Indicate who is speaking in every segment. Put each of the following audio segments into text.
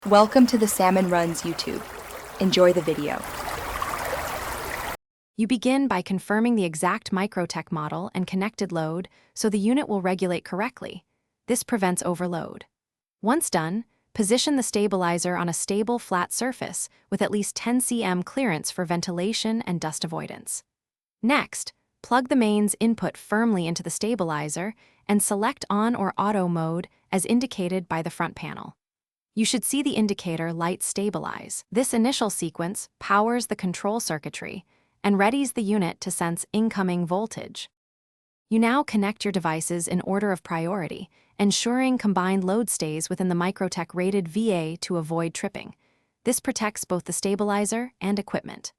Speaker 1: Welcome to the Salmon Runs YouTube. Enjoy the video.
Speaker 2: You begin by confirming the exact Microtek model and connected load so the unit will regulate correctly. This prevents overload. Once done, position the stabilizer on a stable, flat surface with at least 10 cm clearance for ventilation and dust avoidance. Next, plug the mains input firmly into the stabilizer and select on or auto mode as indicated by the front panel. You should see the indicator light stabilize. This initial sequence powers the control circuitry and readies the unit to sense incoming voltage. You now connect your devices in order of priority, ensuring combined load stays within the Microtek rated VA to avoid tripping. This protects both the stabilizer and equipment.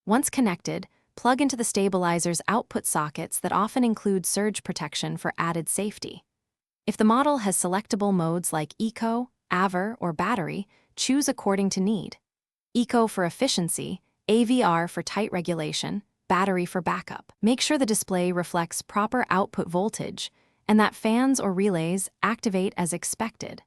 Speaker 2: Once connected, plug into the stabilizer's output sockets that often include surge protection for added safety. If the model has selectable modes like Eco, AVR, or Battery, choose according to need. Eco for efficiency, AVR for tight regulation, Battery for backup. Make sure the display reflects proper output voltage and that fans or relays activate as expected.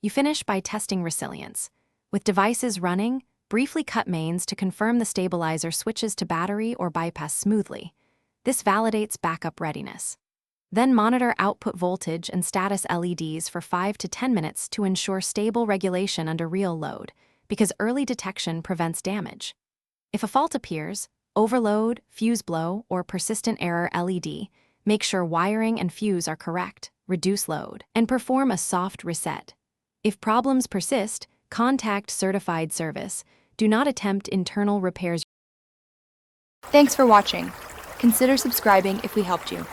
Speaker 2: You finish by testing resilience. With devices running, briefly cut mains to confirm the stabilizer switches to battery or bypass smoothly. This validates backup readiness. Then monitor output voltage and status LEDs for 5 to 10 minutes to ensure stable regulation under real load, because early detection prevents damage. If a fault appears, overload, fuse blow, or persistent error LED, make sure wiring and fuse are correct, reduce load, and perform a soft reset. If problems persist, contact certified service. Do not attempt internal repairs.
Speaker 1: Thanks for watching. Consider subscribing if we helped you.